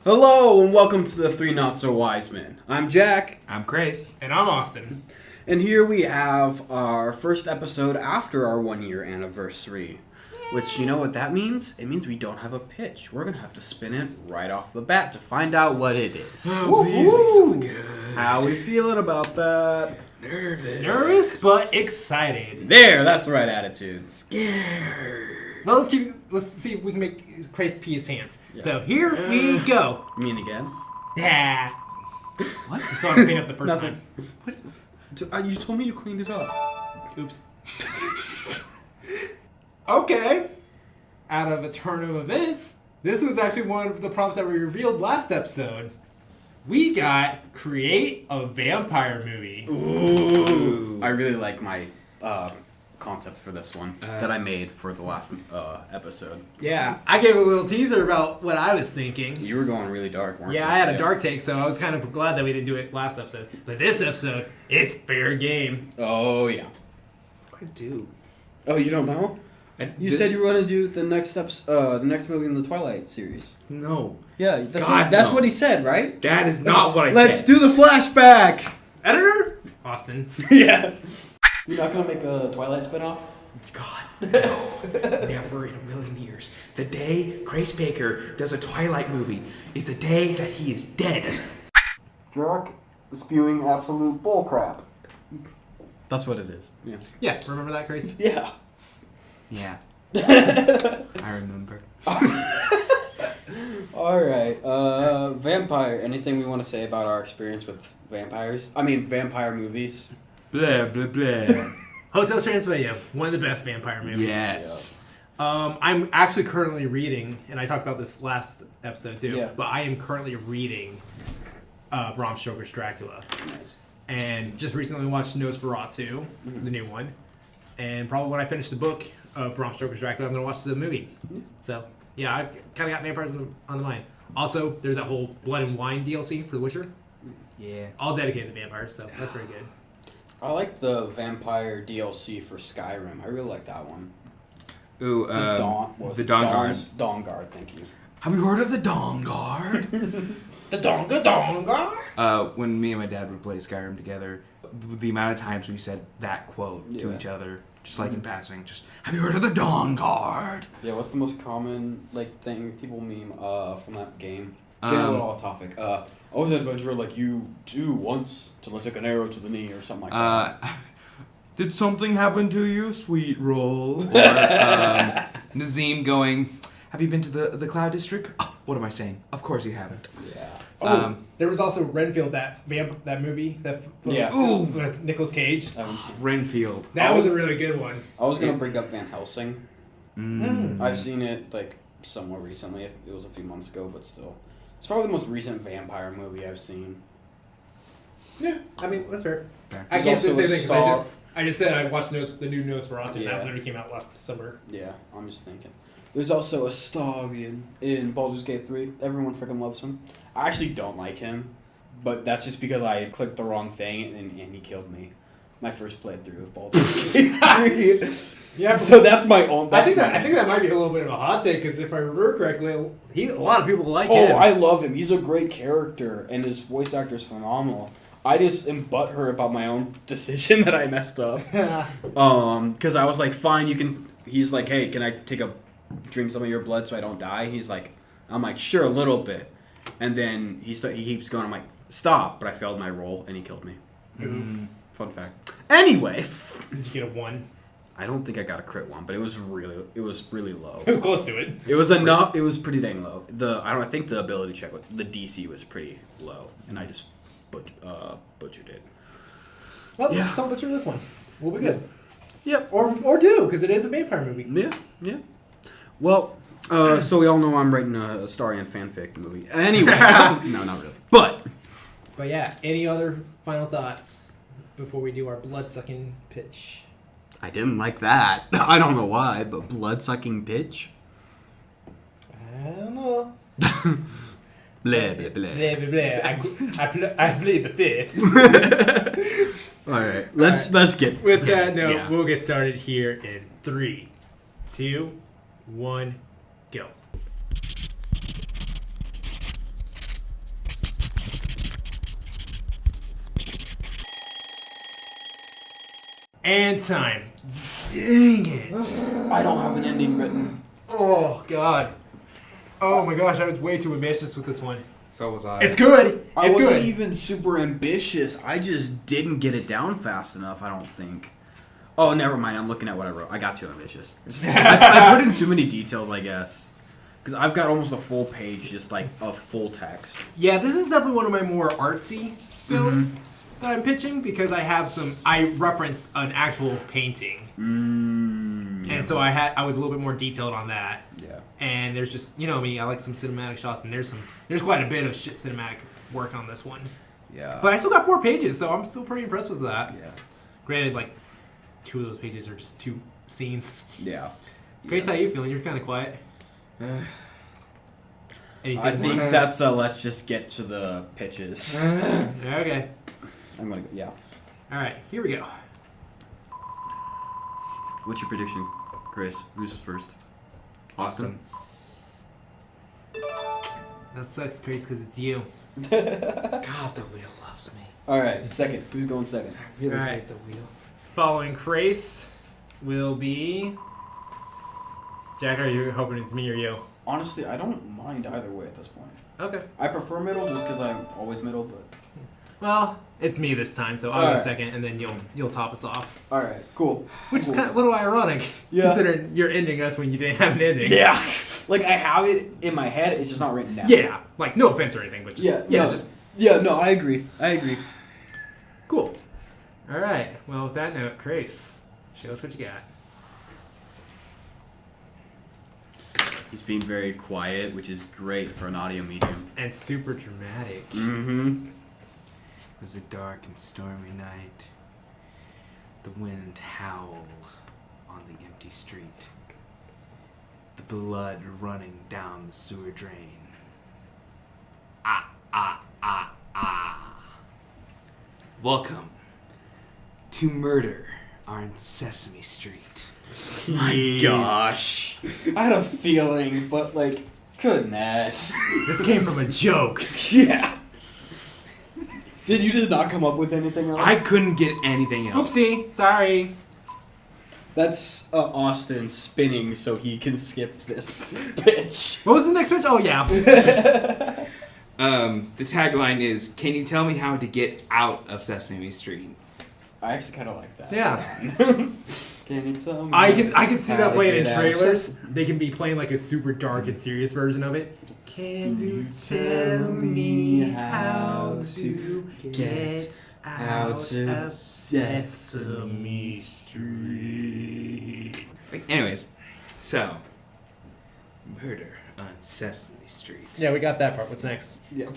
Hello and welcome to the Three Not So Wise Men. I'm Jack. I'm Krais. And I'm Austin. And here we have our first episode after our 1 year anniversary. Which, you know what that means? It means we don't have a pitch. We're going to have to spin it right off the bat to find out what it is. Oh, please make something good. How we feeling about that? Nervous but excited. There, that's the right attitude. Scared. Well, let's see if we can make Krais pee his pants. Yeah. So here we go. Me and again? Yeah. What? You saw him clean up the first Nothing. time. What? You told me you cleaned it up. Oops. Okay. Out of a turn of events, this was actually one of the prompts that we revealed last episode. We got create a vampire movie. Ooh. I really like my concepts for this one that I made for the last episode. Yeah, I gave a little teaser about what I was thinking. You were going really dark, weren't you? Yeah, I had a dark take, so I was kind of glad that we didn't do it last episode. But this episode, it's fair game. Oh, yeah. I do. Oh, you don't know? You said you were going to do the next movie in the Twilight series. No. Yeah, God, that's no. what he said, right? That is not what I Let's said. do the flashback! Editor? Austin. Yeah. You're not going to make a Twilight spinoff? God, no. Never in a million years. The day Krais Baker does a Twilight movie is the day that he is dead. Jyck spewing absolute bullcrap. That's what it is. Yeah. Yeah, remember that, Krais? Yeah. Yeah. I remember. Alright, vampire. Anything we want to say about our experience with vampires? I mean, vampire movies. Blah, blah, blah. Hotel Transylvania, one of the best vampire movies. Yes. I'm actually currently reading, and I talked about this last episode too, Yeah. but I am currently reading Bram Stoker's Dracula. Nice. And just recently watched Nosferatu, the new one. And probably when I finish the book of Bram Stoker's Dracula, I'm going to watch the movie. So, yeah, I've kind of got vampires on the mind. Also, there's that whole Blood and Wine DLC for The Witcher. Yeah. All dedicated to vampires, so that's pretty good. I like the vampire DLC for Skyrim. I really like that one. Ooh, The Dawn Guard, thank you. Have you heard of the Dawn Guard? The Donga. When me and my dad would play Skyrim together, the amount of times we said that quote to each other, just like in passing, just, have you heard of the Dawn Guard? Yeah, what's the most common thing people meme from that game? Getting a little off topic. I was an adventurer like you do once till I took an arrow to the knee or something like that. Did something happen to you, sweet roll? Or Nazim going, have you been to the Cloud District? Oh, what am I saying? Of course you haven't. Yeah. Oh, there was also Renfield, that movie that was with Nicolas Cage. Renfield. That was a really good one. I was gonna bring up Van Helsing. Mm. I've seen it somewhat recently. It was a few months ago, but still, it's probably the most recent vampire movie I've seen. Yeah, I mean that's fair. Okay. I can't say also the a same thing star- because I just said I watched the new Nosferatu. Yeah. That literally came out last summer. Yeah, I'm just thinking. There's also a star in Baldur's Gate 3. Everyone freaking loves him. I actually don't like him, but that's just because I clicked the wrong thing and he killed me. My first playthrough of Baldur's Gate 3. Yeah, So that's my own. I think that might be a little bit of a hot take because if I remember correctly, a lot of people like him. Oh, I love him. He's a great character, and his voice actor is phenomenal. I just am butthurt about my own decision that I messed up. Because I was like, fine, you can. He's like, hey, can I drink some of your blood so I don't die? He's like, I'm like, sure, a little bit. And then he keeps going. I'm like, stop. But I failed my roll, and he killed me. Fun fact. Anyway. Did you get a 1? I don't think I got a crit 1, but it was really low. It was close to it. It was enough. It was pretty dang low. I think the ability check, the DC was pretty low, and I just butchered it. Well, Yeah. just don't butcher this one. We'll be good. Yep. Or do because it is a vampire movie. Yeah. Well, so we all know I'm writing a story and fanfic movie. Anyway, no, not really. But yeah, any other final thoughts before we do our blood-sucking pitch? I didn't like that. I don't know why, but blood-sucking pitch. I don't know. Blah blah blah. Blah, blah, blah. I played the fifth. All right, let's get. With that note, Yeah. we'll get started here in 3, 2, 1, go. And time. Dang it. I don't have an ending written. Oh, God. Oh, my gosh. I was way too ambitious with this one. So was I. It's good. I It's wasn't good. even super ambitious. I just didn't get it down fast enough, I don't think. Oh, never mind. I'm looking at what I wrote. I got too ambitious. I put in too many details, I guess. Because I've got almost a full page, just like of full text. Yeah, this is definitely one of my more artsy films that I'm pitching because I referenced an actual painting. And so I was a little bit more detailed on that. Yeah. And there's just, you know me, I like some cinematic shots, and there's quite a bit of cinematic work on this one. Yeah. But I still got 4 pages, so I'm still pretty impressed with that. Yeah. Granted, like 2 of those pages are just 2 scenes. Yeah. Grace, how you feeling? You're kind of quiet. I think that's let's just get to the pitches. Okay. I'm gonna go. Yeah. All right, here we go. What's your prediction, Chris? Who's first? Austin. That sucks, Grace, because it's you. God, the wheel loves me. All right. Second. Who's going second? I really Alright. hate the wheel. Following Grace will be... Jack, are you hoping it's me or you? Honestly, I don't mind either way at this point. Okay. I prefer middle just because I'm always middle, but. Well, it's me this time, so I'll All go right. second, and then you'll top us off. All right. Cool. Which is Cool. kind of a little ironic, Yeah. considering you're ending us when you didn't have an ending. Yeah. Like I have it in my head, it's just not written down. Yeah. Like, no offense or anything, but just... No, just... no, I agree. Cool. All right. Well, with that note, Grace, show us what you got. He's being very quiet, which is great for an audio medium. And super dramatic. Mm-hmm. It was a dark and stormy night. The wind howled on the empty street. The blood running down the sewer drain. Ah, ah, ah, ah. Welcome to Murder on Sesame Street. My gosh. I had a feeling, but like, goodness. This came from a joke. Yeah. Did you just not come up with anything else? I couldn't get anything else. Oopsie. Sorry. That's Austin spinning so he can skip this pitch. What was the next pitch? Oh, yeah. The tagline is, "Can you tell me how to get out of Sesame Street?" I actually kind of like that. Yeah. Can you tell me? I can see how that to playing in get out of trailers. They can be playing like a super dark and serious version of it. Can you tell me how to get out of Sesame Street? Anyways, so Murder on Sesame Street. Yeah, we got that part. What's next? Yep.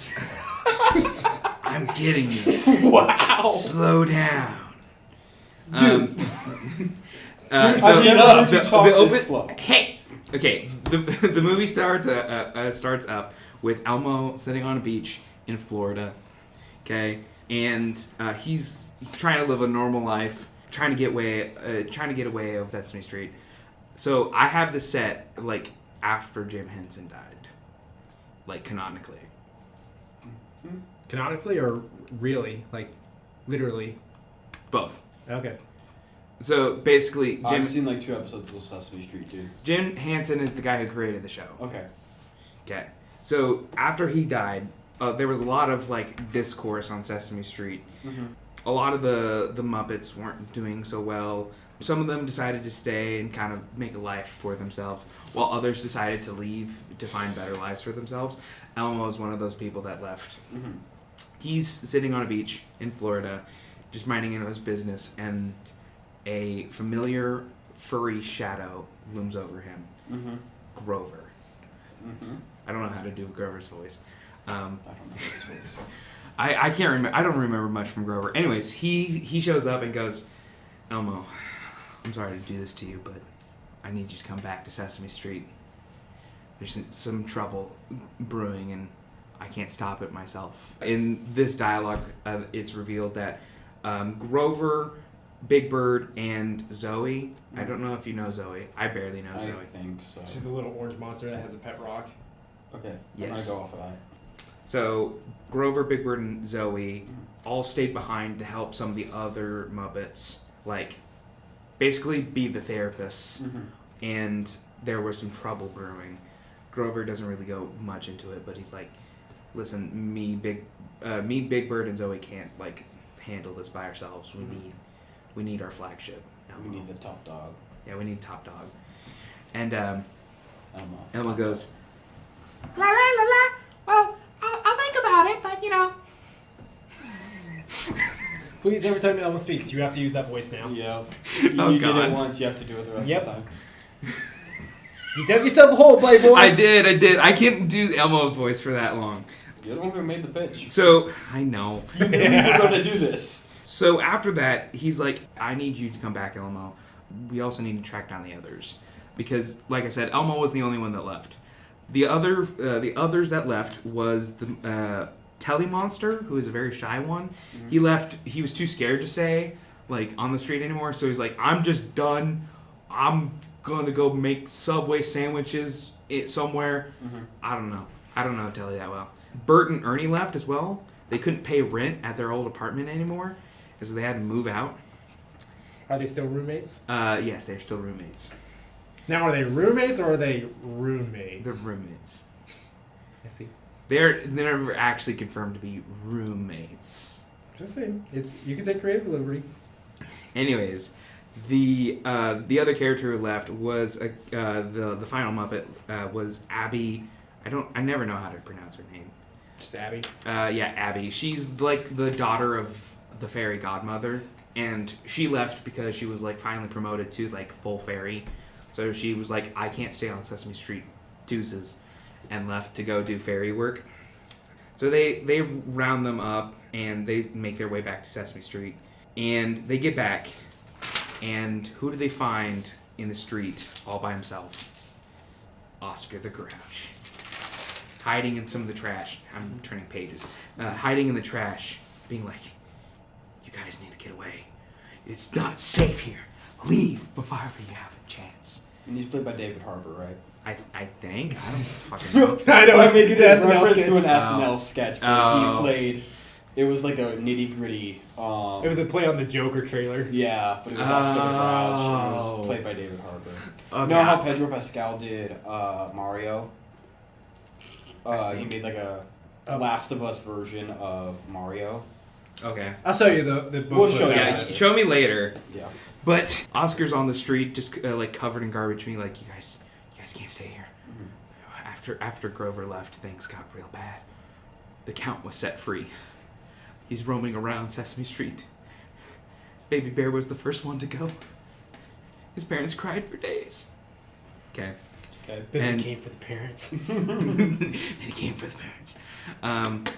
I'm getting you. Wow. Slow down. Dude. So I've never heard you the talk open- this slow. Hey. Okay. The movie starts up with Elmo sitting on a beach in Florida. Okay, and he's trying to live a normal life, trying to get away of Sesame Street. So I have this set like after Jim Henson died, like canonically. Canonically or really? Like, literally? Both. Okay. So basically, I've seen like 2 episodes of Sesame Street, dude. Jim Henson is the guy who created the show. Okay. Okay. So after he died, there was a lot of like discourse on Sesame Street. Mm-hmm. A lot of the Muppets weren't doing so well. Some of them decided to stay and kind of make a life for themselves, while others decided to leave to find better lives for themselves. Elmo is one of those people that left. Mm-hmm. He's sitting on a beach in Florida, just minding his business, and a familiar furry shadow looms over him. Mm-hmm. Grover. Mm-hmm. I don't know how to do Grover's voice. I don't know his voice. I can't remember. I don't remember much from Grover. Anyways, he shows up and goes, "Elmo, I'm sorry to do this to you, but I need you to come back to Sesame Street. There's some trouble brewing, and I can't stop it myself." In this dialogue, it's revealed that Grover, Big Bird, and Zoe. I don't know if you know Zoe. I barely know I Zoe. think so. She's the little orange monster that has a pet rock. Okay. Yes. I'm gonna go off of that. So Grover, Big Bird, and Zoe all stayed behind to help some of the other Muppets, like basically be the therapists. And there was some trouble brewing. Grover doesn't really go much into it, but he's like, listen, me, Big Bird, and Zoe can't like handle this by ourselves. We need our flagship. We need the top dog. Yeah, we need top dog. And Elmo goes, la la la la. Well, I'll think about it, but Please, every time Elmo speaks, you have to use that voice now. Yeah. You did it once, you have to do it the rest of the time. You dug yourself a hole, playboy. I did. I can't do Elmo voice for that long. You're the one who made the pitch. So, I know. We're going to do this. So after that, he's like, I need you to come back, Elmo. We also need to track down the others. Because, like I said, Elmo was the only one that left. The others that left was the Telly Monster, who is a very shy one. He left. He was too scared to say, like, on the street anymore. So he's like, I'm just done. I'm going to go make Subway sandwiches somewhere. I don't know Telly that well. Bert and Ernie left as well. They couldn't pay rent at their old apartment anymore, so they had to move out. Are they still roommates? Yes, they're still roommates. Now, are they roommates or are they roommates? They're roommates. I see. They're never actually confirmed to be roommates. Just saying, you can take creative liberty. Anyways, the other character who left was the final Muppet was Abby. I never know how to pronounce her name. Just Abby. Yeah, Abby. She's like the daughter of the fairy godmother, and she left because she was like finally promoted to like full fairy. So she was like, I can't stay on Sesame Street, deuces, and left to go do fairy work. So they round them up and they make their way back to Sesame Street, and they get back, and who do they find in the street all by himself? Oscar the Grouch. Hiding in some of the trash. I'm turning pages. Hiding in the trash, being like, you guys need to get away. It's not safe here. Leave before you have a chance. And he's played by David Harbour, right? I think. I don't fucking know. I know, I make it an a reference to an sketch. SNL sketch where he played, it was like a nitty-gritty. It was a play on the Joker trailer. Yeah, but it was Oscar the Grouch, and it was played by David Harbour. Okay. You know how Pedro Pascal did Mario? He made like a Last of Us version of Mario. Okay. I'll show you the book. We'll show you. Yeah, show me later. Yeah. But Oscar's on the street, just like covered in garbage, being like, you guys can't stay here. After Grover left, things got real bad. The Count was set free. He's roaming around Sesame Street. Baby Bear was the first one to go. His parents cried for days. Okay. Then he came for the parents. He came for the parents. And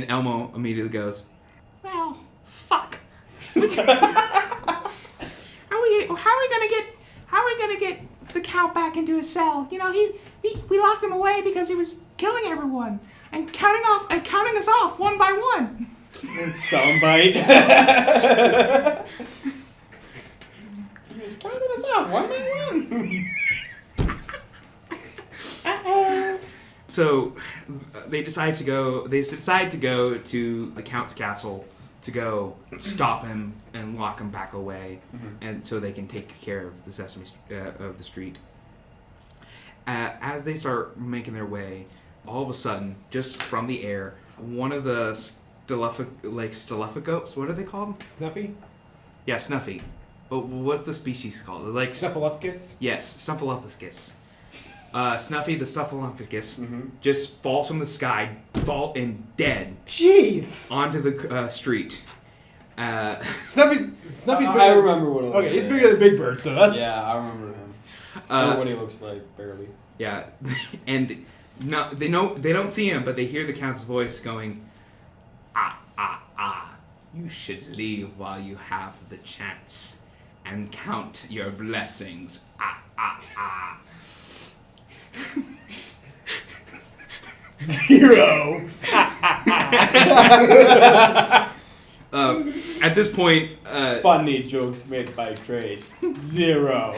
Elmo immediately goes, well, fuck. How are we gonna get the Count back into his cell? You know, we locked him away because he was killing everyone and counting us off one by one. Soundbite. He was counting us off one by one. So they decide to go to the Count's castle to go stop him and lock him back away, and so they can take care of the Sesame of the street. As they start making their way, all of a sudden, just from the air, one of the Snuffleupagus, what are they called? Snuffy? Yeah, Snuffy. But what's the species called? Like Snuffleupagus? Yes, Snuffleupagus. Snuffy the Snuffleupagus just falls from the sky, dead. Jeez! Onto the street. Snuffy's bigger. I remember what it was. Okay, he's bigger than Big Bird, so that's... Yeah, I remember him. I know what he looks like, barely. Yeah, and no, they don't see him, but they hear the Count's voice going, ah, you should leave while you have the chance, and count your blessings, ah. 0. At this point, funny jokes made by Krais. 0.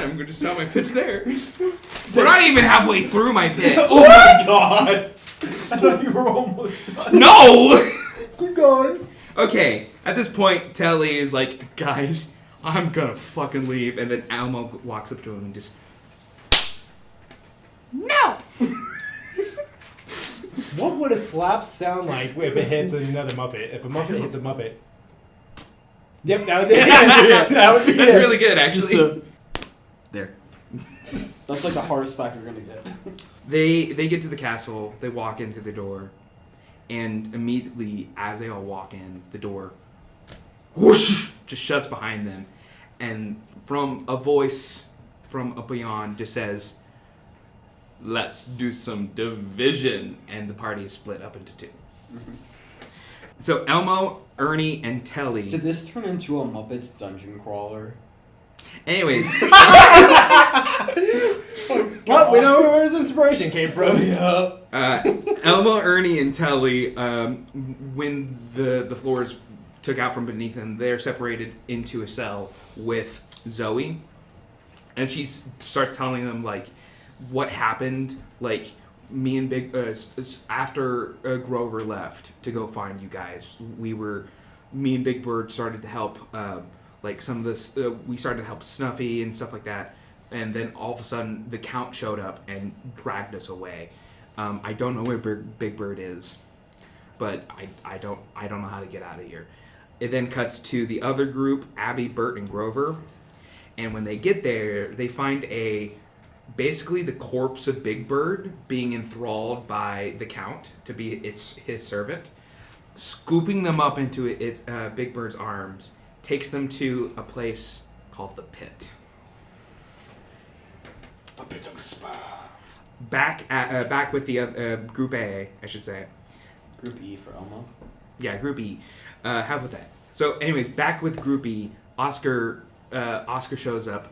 fine. I'm going to sell my pitch there. We're not even halfway through my pitch. Oh my god! I thought you were almost done. No! Keep going. Okay, at this point, Telly is like, guys, I'm gonna fucking leave. And then Elmo walks up to him and just, no! What would a slap sound like if it hits another Muppet? If a Muppet hits a Muppet. Yep, that would be it. That would be That's it. really good, actually. There. That's like the hardest fact you're gonna get. They get to the castle, they walk in through the door, and immediately as they all walk in, the door whoosh just shuts behind them, and from a voice from up beyond just says, let's do some division, and the party is split up into two. Mm-hmm. So Elmo, Ernie, and Telly. Did this turn into a Muppets dungeon crawler? Anyways. Well, we know where his inspiration came from. Elmo, Ernie, and Telly, when the floors took out from beneath them, they're separated into a cell with Zoe. And she starts telling them, like, what happened, like, me and after Grover left to go find you guys, me and Big Bird started to help, like, some of this, we started to help Snuffy and stuff like that. And then all of a sudden, the Count showed up and dragged us away. I don't know where Big Bird is, but I don't know how to get out of here. It then cuts to the other group, Abby, Bert, and Grover. And when they get there, they find basically the corpse of Big Bird being enthralled by the Count to be his servant, scooping them up into Big Bird's arms, takes them to a place called the Pit. A pit of despair. Back with the Group A, I should say. Group E for Elmo. Yeah, Group E. How about that? So, anyways, back with Group E, Oscar shows up,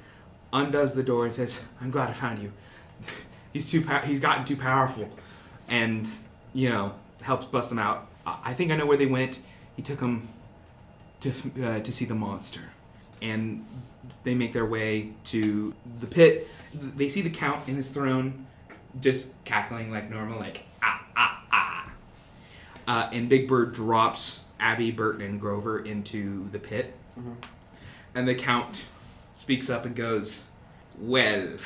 undoes the door, and says, "I'm glad I found you. He's gotten too powerful," and helps bust them out. I think I know where they went. He took them to see the monster, and they make their way to the pit. They see the Count in his throne, just cackling like normal, like ah ah ah. And Big Bird drops Abby, Bert, and Grover into the pit. Mm-hmm. And the Count speaks up and goes, "Well,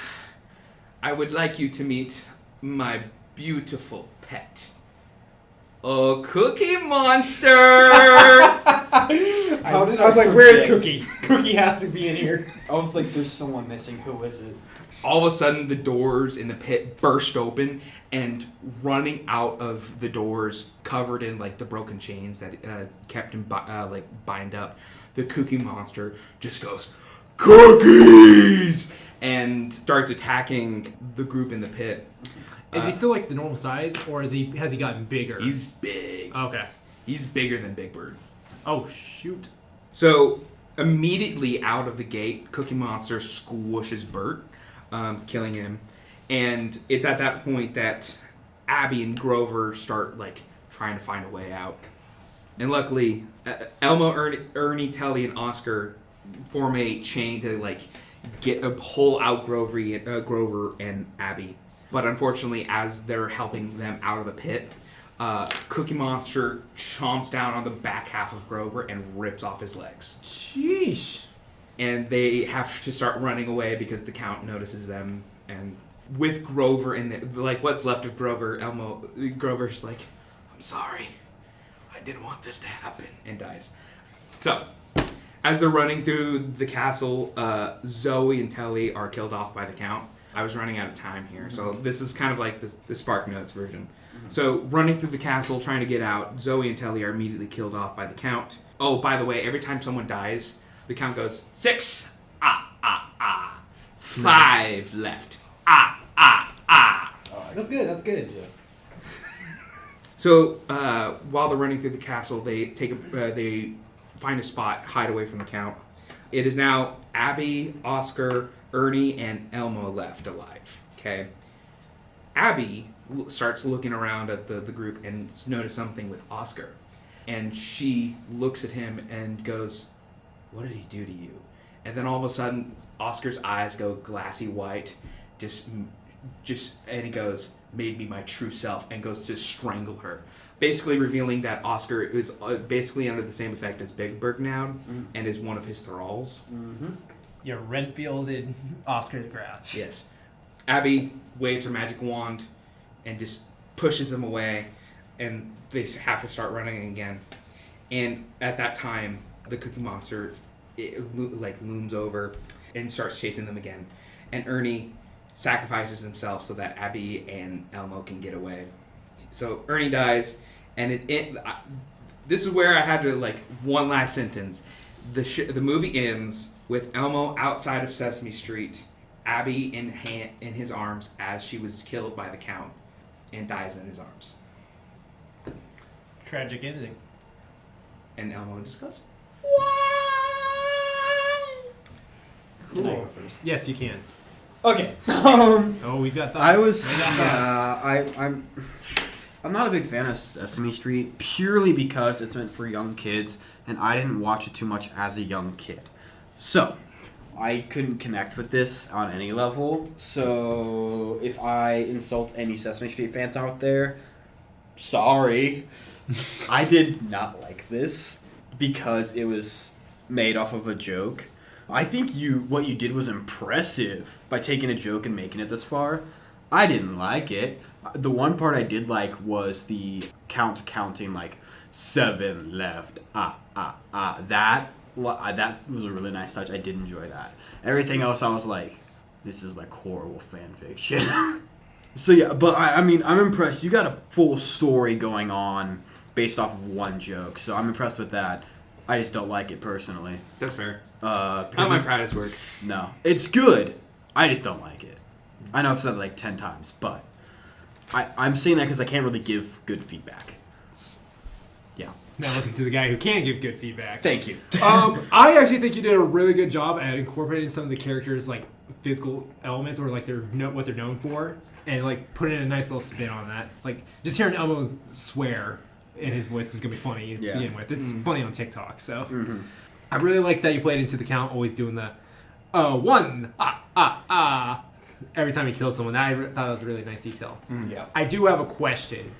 I would like you to meet my beautiful pet, a Cookie Monster." I was like, "Where's Cookie? Cookie has to be in here." I was like, "There's someone missing. Who is it?" All of a sudden, the doors in the pit burst open, and running out of the doors, covered in like the broken chains that kept him bind up, the Cookie Monster just goes, "Cookies!" and starts attacking the group in the pit. Is he still like the normal size, or has he gotten bigger? He's big. Okay. He's bigger than Big Bird. Oh shoot! So immediately out of the gate, Cookie Monster squishes Bert, killing him. And it's at that point that Abby and Grover start like trying to find a way out. And luckily, Elmo, Ernie, Telly, and Oscar form a chain to like pull out Grover and Abby. But unfortunately, as they're helping them out of the pit, Cookie Monster chomps down on the back half of Grover and rips off his legs. Sheesh. And they have to start running away because the Count notices them. And with Grover and what's left of Grover, Grover's like, "I'm sorry, I didn't want this to happen," and dies. So, as they're running through the castle, Zoe and Telly are killed off by the Count. I was running out of time here, so this is kind of like the Spark Notes version. Mm-hmm. So, running through the castle, trying to get out, Zoe and Telly are immediately killed off by the Count. Oh, by the way, every time someone dies, the Count goes, 6, 5 left, That's good. That's good. Yeah. So while they're running through the castle, they find a spot, hide away from the Count. It is now Abby, Oscar, Ernie, and Elmo left alive. Okay. Abby starts looking around at the group and notices something with Oscar, and she looks at him and goes, "What did he do to you?" And then all of a sudden, Oscar's eyes go glassy white, just, and he goes, "Made me my true self," and goes to strangle her, basically revealing that Oscar is basically under the same effect as Big Berg now, and is one of his thralls. Your Renfielded Oscar the Grouch. Yes. Abby waves her magic wand and just pushes him away, and they have to start running again. And at that time, the Cookie Monster looms over and starts chasing them again. And Ernie sacrifices himself so that Abby and Elmo can get away. So Ernie dies, and this is where I had to one last sentence. The movie ends with Elmo outside of Sesame Street, Abby in his arms as she was killed by the Count, and dies in his arms. Tragic ending. And Elmo just goes, Can I go first? Yes, you can. Okay. Oh, he's got thoughts. I'm not a big fan of Sesame Street purely because it's meant for young kids, and I didn't watch it too much as a young kid. So, I couldn't connect with this on any level. So, if I insult any Sesame Street fans out there, sorry. I did not like this because it was made off of a joke. I think what you did was impressive by taking a joke and making it this far. I didn't like it. The one part I did like was the Count counting 7 left. That was a really nice touch. I did enjoy that. Everything else I was like, this is horrible fan fiction. So yeah, but I'm impressed. You got a full story going on based off of one joke. So I'm impressed with that. I just don't like it personally. That's fair. Not my proudest work. No. It's good. I just don't like it. I know I've said it 10 times, but I'm saying that because I can't really give good feedback. Yeah. Now looking to the guy who can give good feedback. Thank you. I actually think you did a really good job at incorporating some of the characters' physical elements or what they're known for, and putting a nice little spin on that. Just hearing Elmo swear in his voice is gonna be funny to begin with. It's funny on TikTok, so I really like that you played into the Count, always doing the one every time he kills someone. I thought that was a really nice detail. Yeah. I do have a question.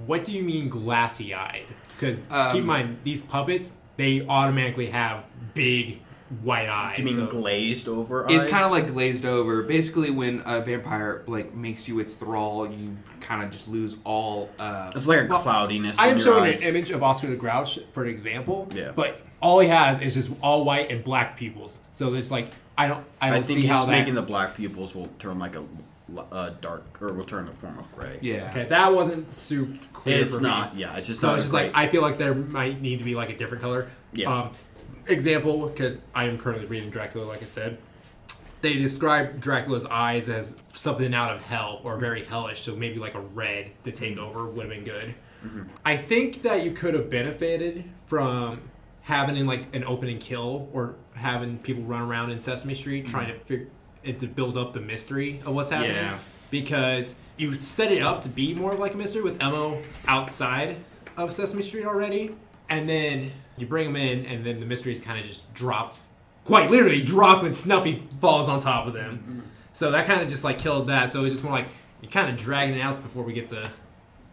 What do you mean glassy-eyed? Because keep in mind, these puppets, they automatically have big white eyes. Do you mean glazed over eyes? It's kind of like glazed over. Basically, when a vampire makes you its thrall, you kind of just lose all. It's like a cloudiness. I am in your showing eyes. an image of Oscar the Grouch for an example. Yeah. But all he has is just all white and black pupils. So it's I don't think see how he's that. making the black pupils will turn a dark, or will turn the form of gray. Yeah. Okay, that wasn't super clear. It's for me. not. Yeah, it's just So not. it's just I feel like there might need to be a different color. Yeah. Example, because I am currently reading Dracula, like I said. They describe Dracula's eyes as something out of hell or very hellish, so maybe a red to take over would have been good. Mm-hmm. I think that you could have benefited from having an opening kill or having people run around in Sesame Street trying to build up the mystery of what's happening. Yeah. Because you set it up to be more of a mystery with Elmo outside of Sesame Street already, and then you bring him in, and then the mystery is kind of just dropped. Quite literally dropped when Snuffy falls on top of them. Mm-hmm. So that kind of just killed that. So it was just more you're kind of dragging it out before we get to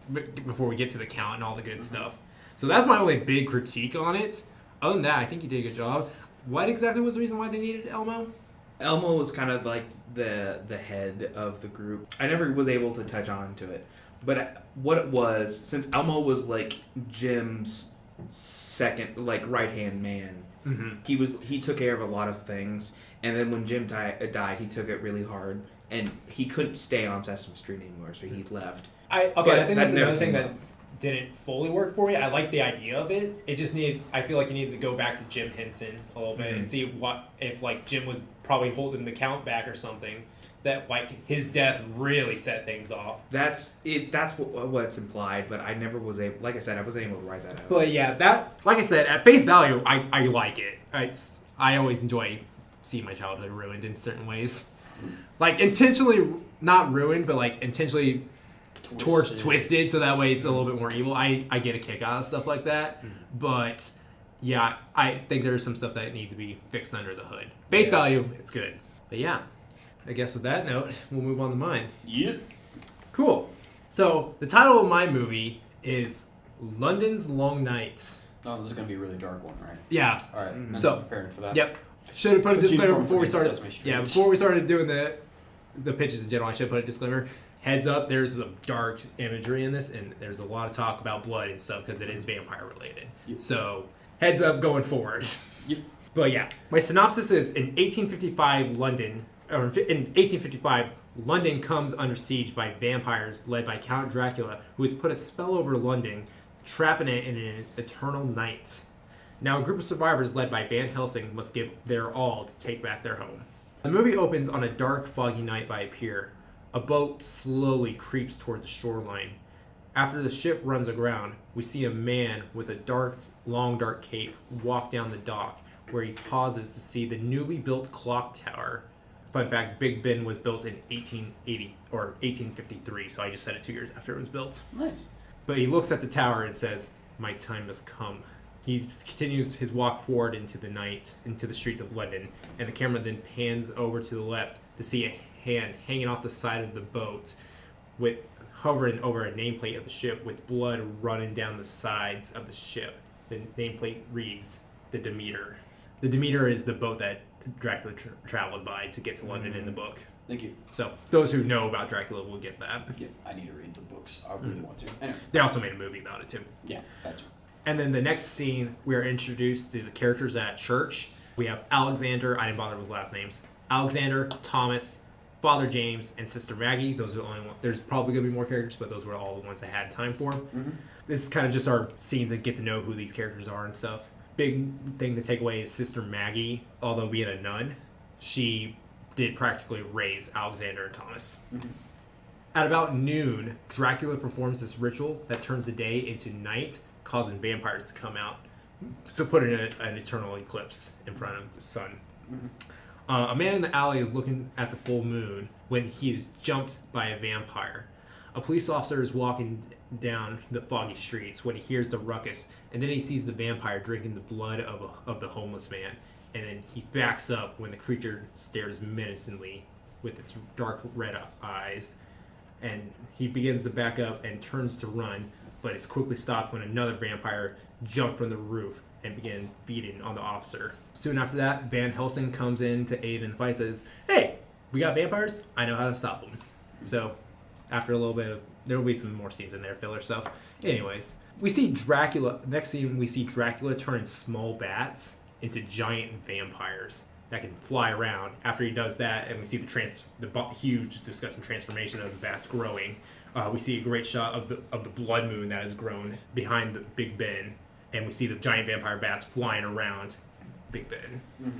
the Count and all the good stuff. So that's my only big critique on it. Other than that, I think you did a good job. What exactly was the reason why they needed Elmo? Elmo was kind of the head of the group. I never was able to touch on to it, but what it was, since Elmo was Jim's second right hand man. Mm-hmm. He took care of a lot of things, and then when Jim died, he took it really hard, and he couldn't stay on Sesame Street anymore, so he left. I think that's another thing that didn't fully work for me. I like the idea of it. It just I feel you needed to go back to Jim Henson a little bit and see what if Jim was probably holding the Count back or something. That his death really set things off. That's it. That's what's implied, but I never was able. Like I said, I wasn't able to write that out. But yeah, that like I said, at face value, I like it. I always enjoy seeing my childhood ruined in certain ways, intentionally not ruined, but intentionally twisted, so that way it's a little bit more evil. I get a kick out of stuff like that, but yeah, I think there's some stuff that need to be fixed under the hood. Base value, it's good. But yeah, I guess with that note, we'll move on to mine. Yep. Cool. So the title of my movie is London's Long Nights. Oh, this is going to be a really dark one, right? Yeah. All right. I'm So, preparing for that. Yep. Should have put a disclaimer before we started. Sesame Street. Yeah, before we started doing the pitches in general, I should have put a disclaimer. Heads up, there's some dark imagery in this, and there's a lot of talk about blood and stuff because it is vampire related. Yep. So, heads up going forward. Yep. But yeah, my synopsis is in 1855 London comes under siege by vampires led by Count Dracula, who has put a spell over London, trapping it in an eternal night. Now a group of survivors led by Van Helsing must give their all to take back their home. The movie opens on a dark, foggy night by a pier. A boat slowly creeps toward the shoreline. After the ship runs aground, we see a man with a long dark cape walk down the dock, where he pauses to see the newly built clock tower. Fun fact, Big Ben was built in 1880 or 1853, so I just said it 2 years after it was built. Nice. But he looks at the tower and says, "My time has come." He continues his walk forward into the night, into the streets of London, and the camera then pans over to the left to see a hand hanging off the side of the boat, with hovering over a nameplate of the ship with blood running down the sides of the ship. The nameplate reads, the Demeter. The Demeter is the boat that Dracula traveled by to get to London in the book. Thank you. So those who know about Dracula will get that. Yeah, I need to read the books. I really want to. Anyway. They also made a movie about it too. Yeah, that's right. And then the next scene, we are introduced to the characters at church. We have Alexander, I didn't bother with last names. Alexander, Thomas, Father James, and Sister Maggie. Those are the only ones. There's probably going to be more characters, but those were all the ones I had time for. Mm-hmm. This is kind of just our scene to get to know who these characters are and stuff. Big thing to take away is Sister Maggie, although being a nun, she did practically raise Alexander and Thomas. Mm-hmm. At about noon, Dracula performs this ritual that turns the day into night, causing vampires to come out, so put in an eternal eclipse in front of the sun. Mm-hmm. A man in the alley is looking at the full moon when he is jumped by a vampire. A police officer is walking down the foggy streets when he hears the ruckus, and then he sees the vampire drinking the blood of the homeless man, and then he backs up when the creature stares menacingly with its dark red eyes, and he begins to back up and turns to run, but is quickly stopped when another vampire jumped from the roof and began feeding on the officer. Soon after that, Van Helsing comes in to aid in the fight, says, "Hey, we got vampires, I know how to stop them." So after a little bit of, there will be some more scenes in there, filler stuff. Anyways, we see Dracula, next scene we see Dracula turn small bats into giant vampires that can fly around. After he does that, and we see the huge disgusting transformation of the bats growing, we see a great shot of the blood moon that has grown behind the Big Ben, and we see the giant vampire bats flying around Big Ben. Mm-hmm.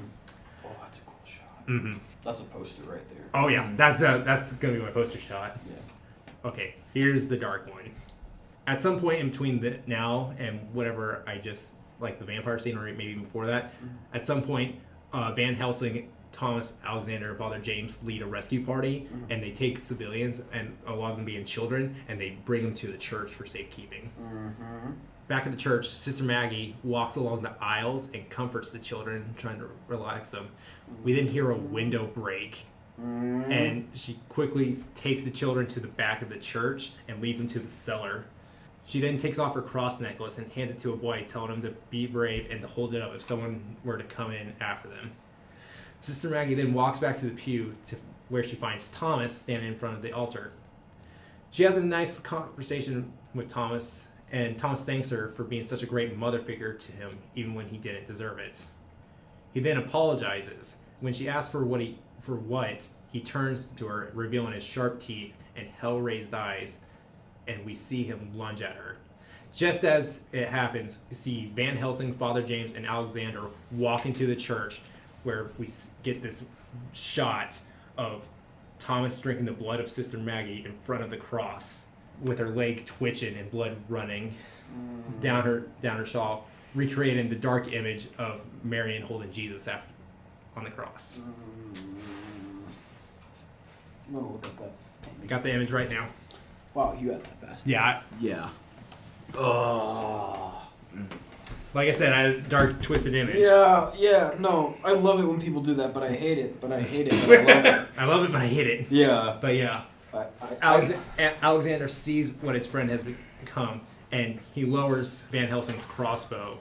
Oh, that's a cool shot. Mm-hmm. That's a poster right there. Oh yeah, that's gonna be my poster shot. Yeah. Okay, here's the dark one. At some point in between the now and whatever I just, like the vampire scene, or maybe before that, at some point, Van Helsing, Thomas, Alexander, and Father James lead a rescue party, and they take civilians, and a lot of them being children, and they bring them to the church for safekeeping. Mm-hmm. Back at the church, Sister Maggie walks along the aisles and comforts the children, trying to relax them. We then hear a window break, and she quickly takes the children to the back of the church and leads them to the cellar. She then takes off her cross necklace and hands it to a boy, telling him to be brave and to hold it up if someone were to come in after them. Sister Maggie then walks back to the pew to where she finds Thomas standing in front of the altar. She has a nice conversation with Thomas, and Thomas thanks her for being such a great mother figure to him, even when he didn't deserve it. He then apologizes. When she asks for what, he turns to her, revealing his sharp teeth and hell-raised eyes, and we see him lunge at her. Just as it happens, we see Van Helsing, Father James, and Alexander walk into the church, where we get this shot of Thomas drinking the blood of Sister Maggie in front of the cross, with her leg twitching and blood running down her shawl, recreating the dark image of Marion holding Jesus on the cross. I'm gonna look at that. Got the image right now. Wow, you got that fast. Yeah. Yeah. Oh. Like I said, I had a dark, twisted image. Yeah, no. I love it when people do that, but I hate it. But I love it. I love it, but I hate it. Yeah. But yeah. Alexander sees what his friend has become, and he lowers Van Helsing's crossbow,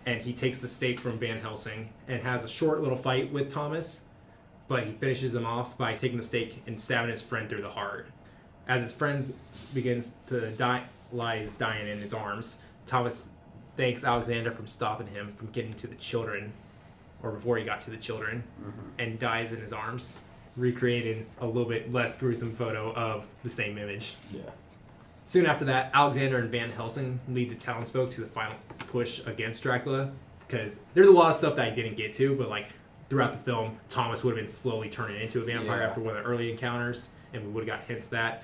and he takes the stake from Van Helsing and has a short little fight with Thomas, but he finishes him off by taking the stake and stabbing his friend through the heart. As his friend begins to die, lies dying in his arms, Thomas thanks Alexander for stopping him from getting to the children, or before he got to the children, and dies in his arms, recreating a little bit less gruesome photo of the same image. Yeah. Soon after that, Alexander and Van Helsing lead the townsfolk to the final push against Dracula, because there's a lot of stuff that I didn't get to, but like throughout the film, Thomas would have been slowly turning into a vampire after one of the early encounters, and we would have got hints of that.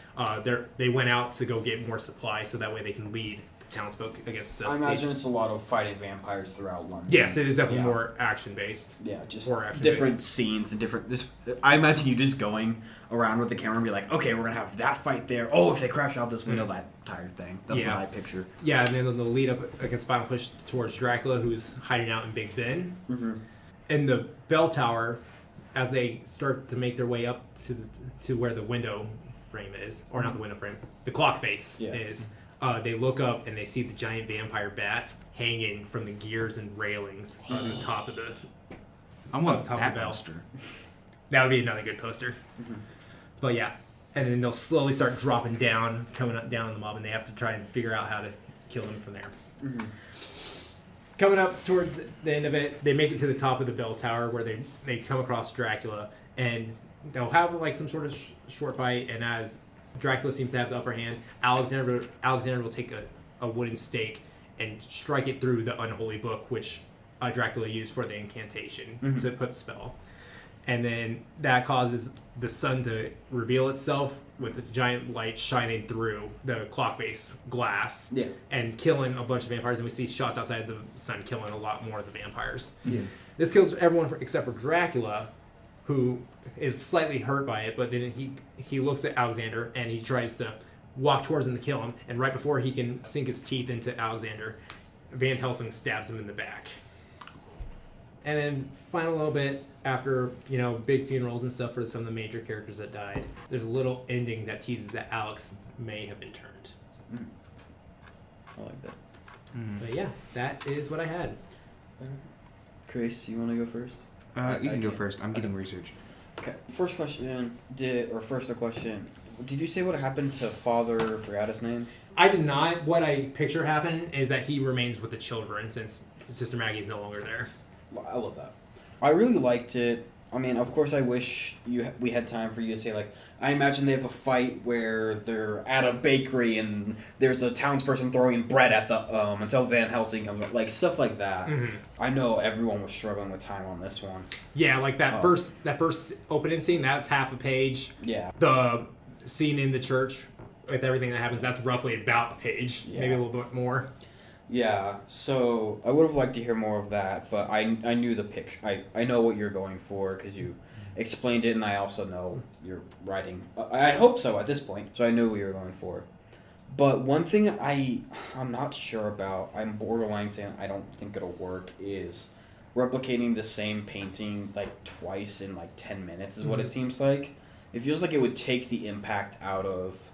They went out to go get more supplies so that way they can lead the townsfolk against the I imagine it's a lot of fighting vampires throughout London. Yes, it is definitely more action-based. Yeah, just action-based. different scenes and different... I imagine you just going around with the camera and be like, okay, we're going to have that fight there. Oh, if they crash out this window, that entire thing. That's what I picture. Yeah, and then they'll lead up against final push towards Dracula, who's hiding out in Big Ben. In the bell tower, as they start to make their way up to where the window frame is, or not the window frame, the clock face is... they look up and they see the giant vampire bats hanging from the gears and railings on the top of the. I want top that of the bell. poster. That would be another good poster. But yeah, and then they'll slowly start dropping down, coming up down on the mob, and they have to try and figure out how to kill them from there. Coming up towards the end of it, they make it to the top of the bell tower where they come across Dracula, and they'll have like some sort of short fight, and as Dracula seems to have the upper hand, Alexander will take a wooden stake and strike it through the unholy book, which Dracula used for the incantation to put the spell. And then that causes the sun to reveal itself with a giant light shining through the clock face glass and killing a bunch of vampires. And we see shots outside the sun killing a lot more of the vampires. This kills everyone except for Dracula, who is slightly hurt by it, but then he looks at Alexander and he tries to walk towards him to kill him, and right before he can sink his teeth into Alexander, Van Helsing stabs him in the back. And then final little bit, after, big funerals and stuff for some of the major characters that died, there's a little ending that teases that Alex may have been turned. I like that. But yeah, that is what I had. Krais, you want to go first? You can go first. I'm getting research. Okay. First question. Did you say what happened to Father? Forgot his name. I did not. What I picture happen is that he remains with the children since Sister Maggie is no longer there. I love that. I really liked it. I mean, of course, I wish we had time for you to say, like, I imagine they have a fight where they're at a bakery and there's a townsperson throwing bread at the until Van Helsing comes up, like stuff like that. I know everyone was struggling with time on this one. Yeah, like that first opening scene, that's half a page. Yeah. The scene in the church with everything that happens, that's roughly about a page, maybe a little bit more. Yeah, so I would have liked to hear more of that, but I knew the picture. I know what you're going for because you explained it, and I also know you're writing. I hope so at this point, so I knew what you were going for. But one thing I'm not sure about, I'm borderline saying I don't think it'll work, is replicating the same painting like twice in like 10 minutes is what it seems like. It feels like it would take the impact out of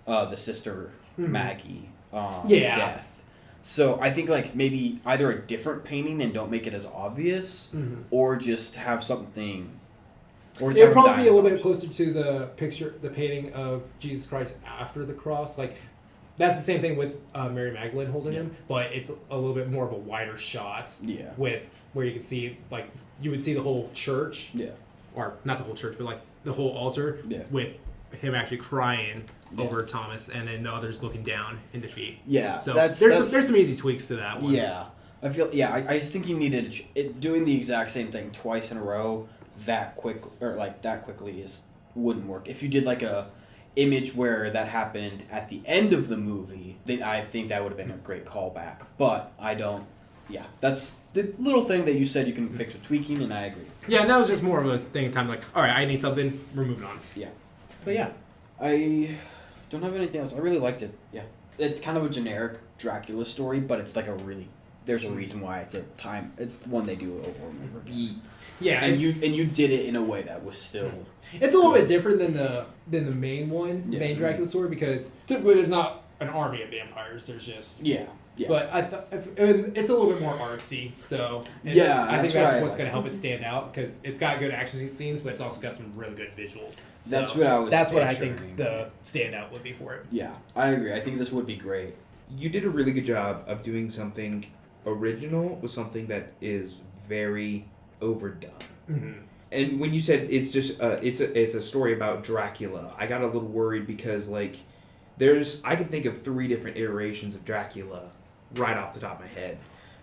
the Sister Maggie death. So I think like maybe either a different painting and don't make it as obvious, or just have something. Or it would probably be a little bit closer to the painting of Jesus Christ after the cross. Like that's the same thing with Mary Magdalene holding him, but it's a little bit more of a wider shot. Yeah. With where you can see like you would see the whole church. Yeah. Or not the whole church, but like the whole altar. Yeah. With him actually crying over Thomas, and then the others looking down in defeat. Yeah, so there's some easy tweaks to that one. Yeah, I feel. Yeah, I just think you needed doing the exact same thing twice in a row that quickly wouldn't work. If you did like a image where that happened at the end of the movie, then I think that would have been a great callback. But I don't. Yeah, that's the little thing that you said you can fix with tweaking, and I agree. Yeah, and that was just more of a thing of time. Like, all right, I need something. We're moving on. Yeah. But yeah. I don't have anything else. I really liked it. Yeah. It's kind of a generic Dracula story, but it's like there's a reason why it's one they do over and over again. Yeah, and you did it in a way that was still. It's a little bit different than the main one, main Dracula story, because typically there's not an army of vampires. There's just Yeah. But it's a little bit more artsy, so I think that's what's going to help it stand out, because it's got good action scenes, but it's also got some really good visuals. So that's what I think the standout would be for it. Yeah, I agree. I think this would be great. You did a really good job of doing something original with something that is very overdone. Mm-hmm. And when you said it's just it's a story about Dracula, I got a little worried because I can think of 3 different iterations of Dracula right off the top of my head.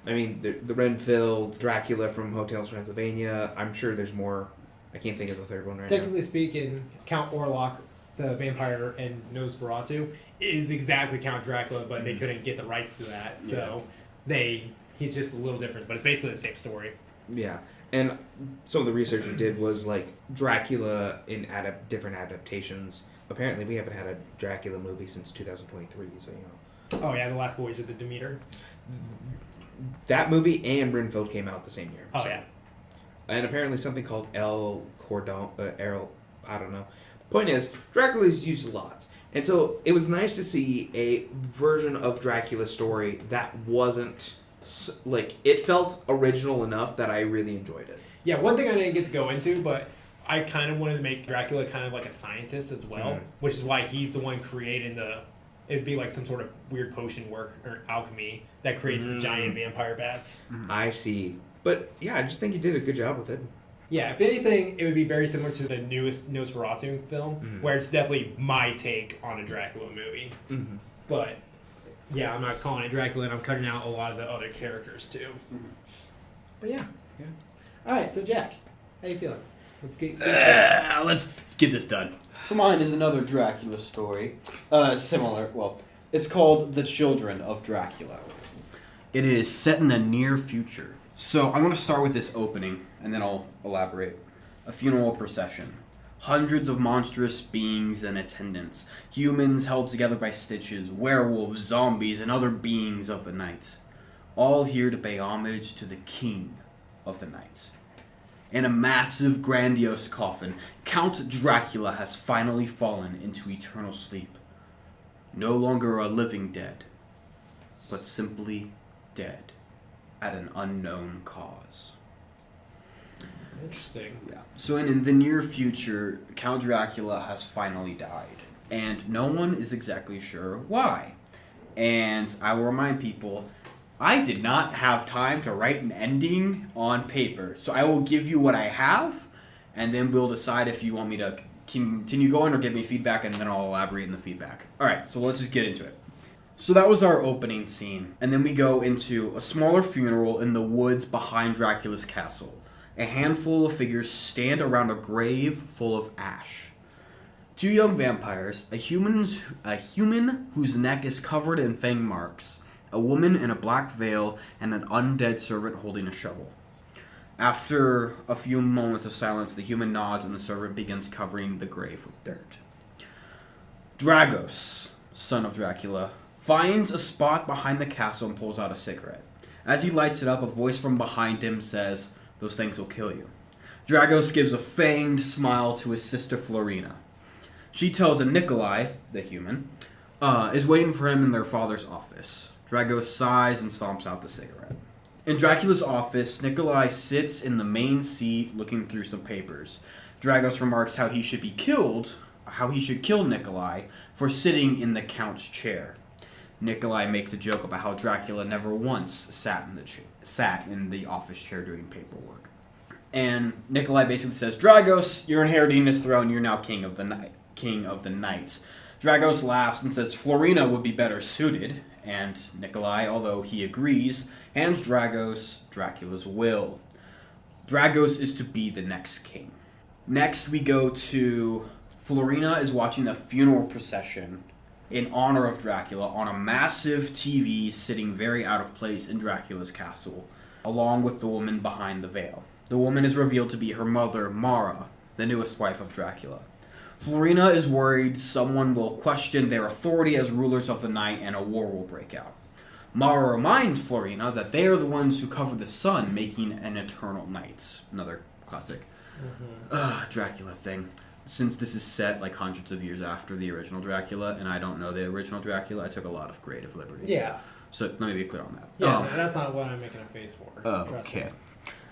I mean, the Renfield Dracula from Hotel Transylvania. I'm sure there's more. I can't think of the third one right now. Technically speaking, Count Orlok, the vampire in Nosferatu, is exactly Count Dracula, but they couldn't get the rights to that, so he's just a little different, but it's basically the same story. Yeah, and some of the research we did was Dracula in different adaptations. Apparently, we haven't had a Dracula movie since 2023, so Oh yeah, The Last Voyage of the Demeter. That movie and Renfield came out the same year. Oh yeah. And apparently something called El Cordon, I don't know. Point is, Dracula is used a lot. And so it was nice to see a version of Dracula's story that wasn't, it felt original enough that I really enjoyed it. Yeah, one thing I didn't get to go into, but I kind of wanted to make Dracula kind of like a scientist as well, which is why he's the one creating it'd be like some sort of weird potion work or alchemy that creates the giant vampire bats. I see. But yeah, I just think you did a good job with it. Yeah, if anything, it would be very similar to the newest Nosferatu film, where it's definitely my take on a Dracula movie. Mm-hmm. But yeah, I'm not calling it Dracula, and I'm cutting out a lot of the other characters too. But yeah. All right, so Jack, how you feeling? Let's get this done. So mine is another Dracula story. Similar. Well, it's called The Children of Dracula. It is set in the near future. So I'm going to start with this opening, and then I'll elaborate. A funeral procession. Hundreds of monstrous beings in attendance. Humans held together by stitches, werewolves, zombies, and other beings of the night. All here to pay homage to the king of the night. In a massive, grandiose coffin, Count Dracula has finally fallen into eternal sleep. No longer a living dead, but simply dead at an unknown cause. Interesting. Yeah. So in the near future, Count Dracula has finally died, and no one is exactly sure why. And I will remind people, I did not have time to write an ending on paper, so I will give you what I have, and then we'll decide if you want me to continue going or give me feedback, and then I'll elaborate in the feedback. Alright, so let's just get into it. So that was our opening scene, and then we go into a smaller funeral in the woods behind Dracula's castle. A handful of figures stand around a grave full of ash. 2 young vampires, a human whose neck is covered in fang marks, a woman in a black veil, and an undead servant holding a shovel. After a few moments of silence, the human nods and the servant begins covering the grave with dirt. Dragos, son of Dracula, finds a spot behind the castle and pulls out a cigarette. As he lights it up, a voice from behind him says, "Those things will kill you." Dragos gives a fanged smile to his sister Florina. She tells him Nikolai, the human, is waiting for him in their father's office. Dragos sighs and stomps out the cigarette. In Dracula's office, Nikolai sits in the main seat looking through some papers. Dragos remarks how he should kill Nikolai for sitting in the count's chair. Nikolai makes a joke about how Dracula never once sat in the office chair doing paperwork. And Nikolai basically says, "Dragos, you're inheriting this throne. You're now king of the knights." Dragos laughs and says Florina would be better suited, and Nikolai, although he agrees, hands Dragos Dracula's will. Dragos is to be the next king. Next, we go to Florina is watching the funeral procession in honor of Dracula on a massive TV sitting very out of place in Dracula's castle, along with the woman behind the veil. The woman is revealed to be her mother, Mara, the newest wife of Dracula. Florina is worried someone will question their authority as rulers of the night and a war will break out. Mara reminds Florina that they are the ones who cover the sun, making an eternal night. Another classic Dracula thing. Since this is set like hundreds of years after the original Dracula, and I don't know the original Dracula, I took a lot of creative liberty. Yeah. So let me be clear on that. Yeah, no, that's not what I'm making a face for. Okay.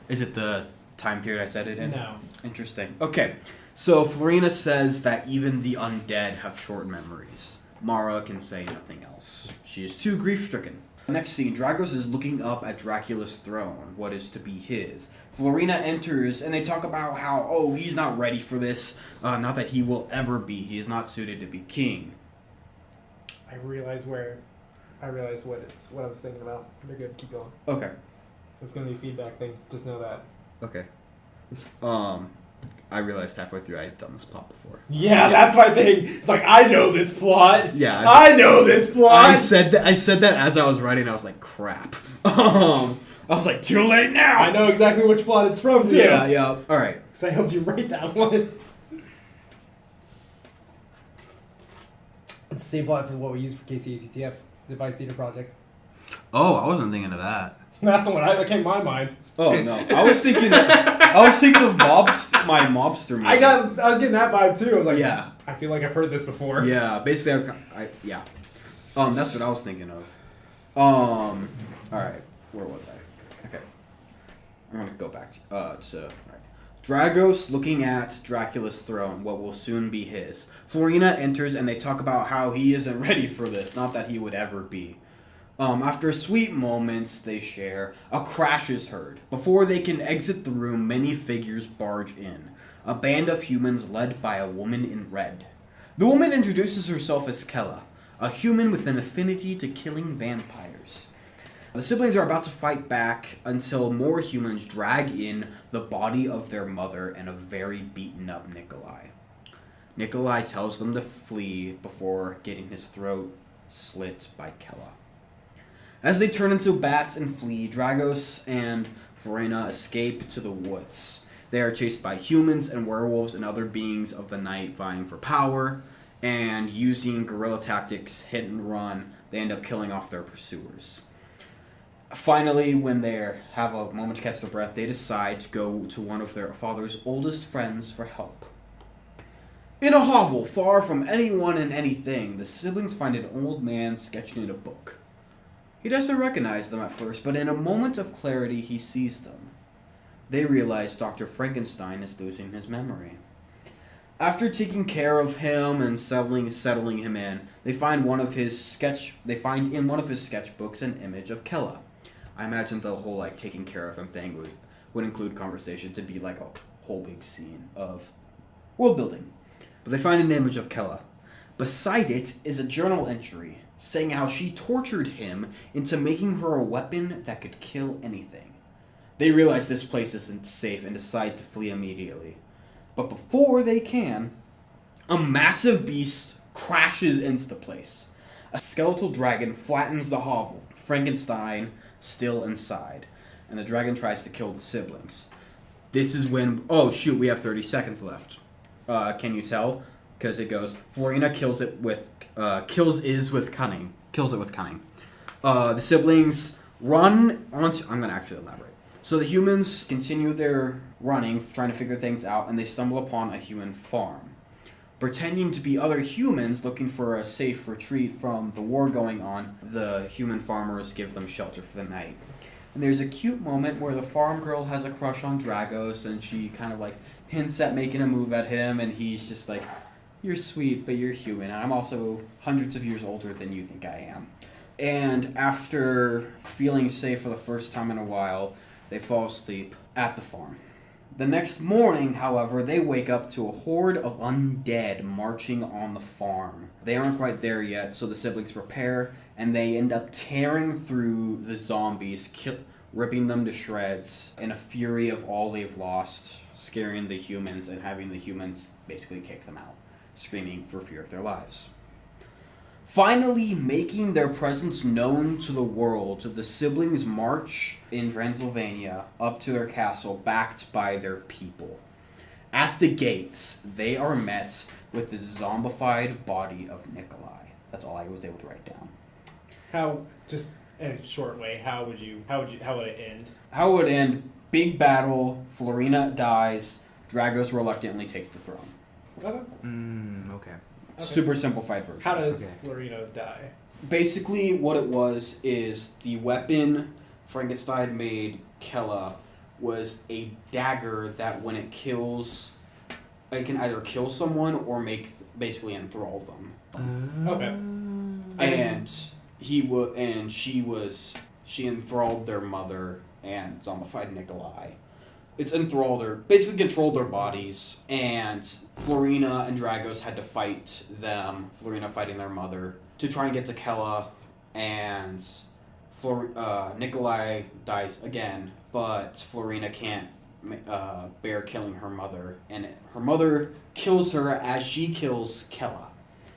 Is it the time period I said it in? No. Interesting. Okay. So Florina says that even the undead have short memories. Mara can say nothing else. She is too grief-stricken. Next scene, Dragos is looking up at Dracula's throne, what is to be his. Florina enters, and they talk about how, he's not ready for this. Not that he will ever be. He is not suited to be king. I realize what I was thinking about. They're good. Keep going. Okay. It's gonna be a feedback thing. Just know that. Okay. I realized halfway through I had done this plot before. Yeah, that's my thing. It's like, I know this plot. Yeah. I know this plot. I said that as I was writing. I was like, crap. I was like, too late now. I know exactly which plot it's from, too. Yeah. All right. Because I helped you write that one. It's the same plot for what we used for KCACTF, Device Theater Project. Oh, I wasn't thinking of that. That's the one that came to my mind. Oh no, I was thinking of my mobster movie. I was getting that vibe too. I was like, yeah, I feel like I've heard this before. Yeah, basically, that's what I was thinking of. All right, where was I? Okay, I'm gonna go back to right. Dragos looking at Dracula's throne, what will soon be his. Florina enters and they talk about how he isn't ready for this, not that he would ever be. After sweet moments they share, a crash is heard. Before they can exit the room, many figures barge in. A band of humans led by a woman in red. The woman introduces herself as Kella, a human with an affinity to killing vampires. The siblings are about to fight back until more humans drag in the body of their mother and a very beaten up Nikolai. Nikolai tells them to flee before getting his throat slit by Kella. As they turn into bats and flee, Dragos and Florina escape to the woods. They are chased by humans and werewolves and other beings of the night vying for power, and using guerrilla tactics, hit and run, they end up killing off their pursuers. Finally, when they have a moment to catch their breath, they decide to go to one of their father's oldest friends for help. In a hovel far from anyone and anything, the siblings find an old man sketching in a book. He doesn't recognize them at first, but in a moment of clarity, he sees them. They realize Dr. Frankenstein is losing his memory. After taking care of him and settling him in, they find in one of his sketchbooks an image of Kella. I imagine the whole taking care of him thing would include conversation to be like a whole big scene of world building. But they find an image of Kella. Beside it is a journal entry saying how she tortured him into making her a weapon that could kill anything. They realize this place isn't safe and decide to flee immediately. But before they can, a massive beast crashes into the place. A skeletal dragon flattens the hovel, Frankenstein still inside, and the dragon tries to kill the siblings. This is when, we have 30 seconds left. Can you tell? Because it goes, Florina kills it with cunning. The siblings run onto... I'm going to actually elaborate. So the humans continue their running, trying to figure things out, and they stumble upon a human farm. Pretending to be other humans looking for a safe retreat from the war going on, the human farmers give them shelter for the night. And there's a cute moment where the farm girl has a crush on Dragos, and she kind of hints at making a move at him, and he's just like, you're sweet, but you're human, and I'm also hundreds of years older than you think I am. And after feeling safe for the first time in a while, they fall asleep at the farm. The next morning, however, they wake up to a horde of undead marching on the farm. They aren't quite there yet, so the siblings prepare, and they end up tearing through the zombies, ripping them to shreds in a fury of all they've lost, scaring the humans and having the humans basically kick them out, screaming for fear of their lives. Finally making their presence known to the world, the siblings march in Transylvania up to their castle, backed by their people. At the gates, they are met with the zombified body of Nikolai. That's all I was able to write down. How, just in a short way, how would it end? How it would end? Big battle. Florina dies. Dragos reluctantly takes the throne. Okay. Okay. Super simplified version. How does Florina die? Basically, what it was is the weapon Frankenstein made Kella was a dagger that when it kills, it can either kill someone or basically enthrall them. Okay. And she enthralled their mother and zombified Nikolai. It's enthralled her, basically controlled their bodies, and Florina and Dragos had to fight them, Florina fighting their mother, to try and get to Kella, and Nikolai dies again, but Florina can't bear killing her mother, and her mother kills her as she kills Kella.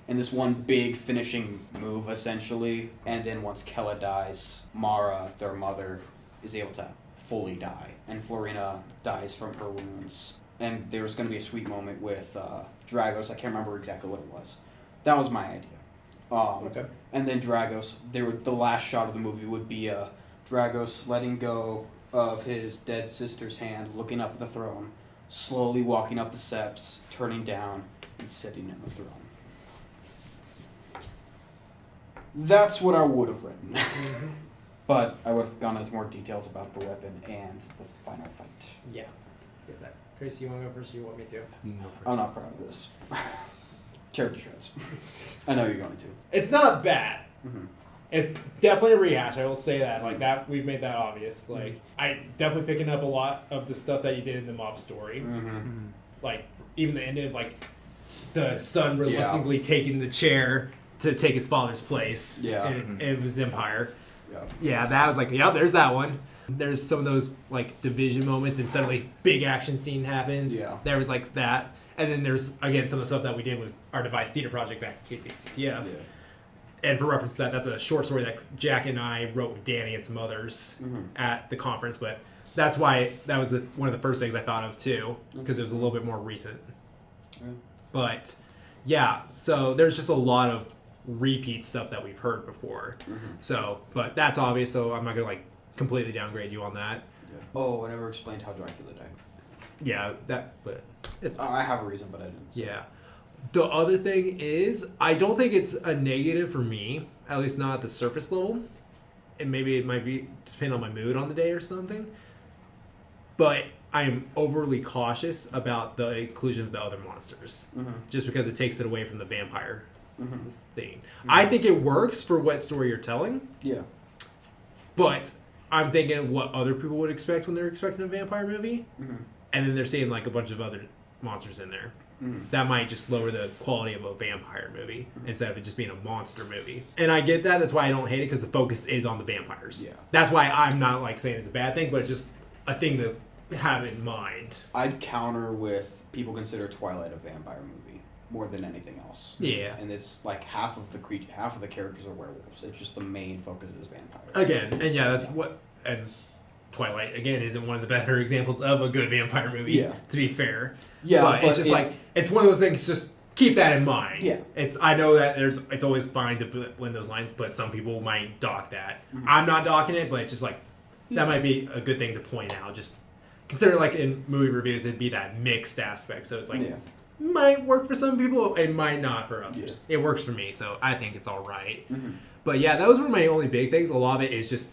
In this one big finishing move, essentially, and then once Kella dies, Mara, their mother, is able to fully die, and Florina dies from her wounds. And there was going to be a sweet moment with Dragos. I can't remember exactly what it was. That was my idea. Okay. And then Dragos, the last shot of the movie would be Dragos letting go of his dead sister's hand, looking up at the throne, slowly walking up the steps, turning down, and sitting in the throne. That's what I would have written. But I would have gone into more details about the weapon and the final fight. Yeah. Get that. Krais, you want to go first or you want me to? You can go first. I'm not proud of this. Tear it to shreds. I know you're going to. It's not bad. Mm-hmm. It's definitely a rehash. I will say that. Like that, we've made that obvious. Like I definitely picking up a lot of the stuff that you did in the mob story. Mm-hmm. Like even the ending of like the son reluctantly taking the chair to take his father's place. Yeah. And it was Empire. Yeah. Yeah, that was like, yeah, there's that one. There's some of those like division moments and suddenly big action scene happens. Yeah. There was like that. And then there's, again, some of the stuff that we did with our device theater project back at KCCTF. Yeah. And for reference to that, that's a short story that Jack and I wrote with Danny and some others at the conference. But that's why that was one of the first things I thought of too, because it was a little bit more recent. Yeah. But yeah, so there's just a lot of repeat stuff that we've heard before. So, but that's obvious, so I'm not gonna like completely downgrade you on that. Yeah. Oh, I never explained how Dracula died. Yeah, but it's I have a reason, but I didn't. So. yeah. The other thing is, I don't think it's a negative for me, at least not at the surface level. And maybe it might be depending on my mood on the day or something. But I'm overly cautious about the inclusion of the other monsters, just because it takes it away from the vampire thing. I think it works for what story you're telling. Yeah. But I'm thinking of what other people would expect when they're expecting a vampire movie, and then they're seeing like a bunch of other monsters in there. That might just lower the quality of a vampire movie instead of it just being a monster movie. And I get that. That's why I don't hate it, because the focus is on the vampires. Yeah. That's why I'm not like saying it's a bad thing, but it's just a thing to have in mind. I'd counter with people consider Twilight a vampire movie more than anything else. Yeah. And it's like half of the characters are werewolves. It's just the main focus is vampires. Again, and yeah, that's what. And Twilight again isn't one of the better examples of a good vampire movie. Yeah. To be fair. Yeah. But it's just like it's one of those things. Just keep that in mind. Yeah. I know that it's always fine to blend those lines, but some people might dock that. I'm not docking it, but it's just like that might be a good thing to point out. Just consider like in movie reviews, it'd be that mixed aspect. So it's like might work for some people, it might not for others. It works for me, so I think it's all right. But yeah, those were my only big things. A lot of it is just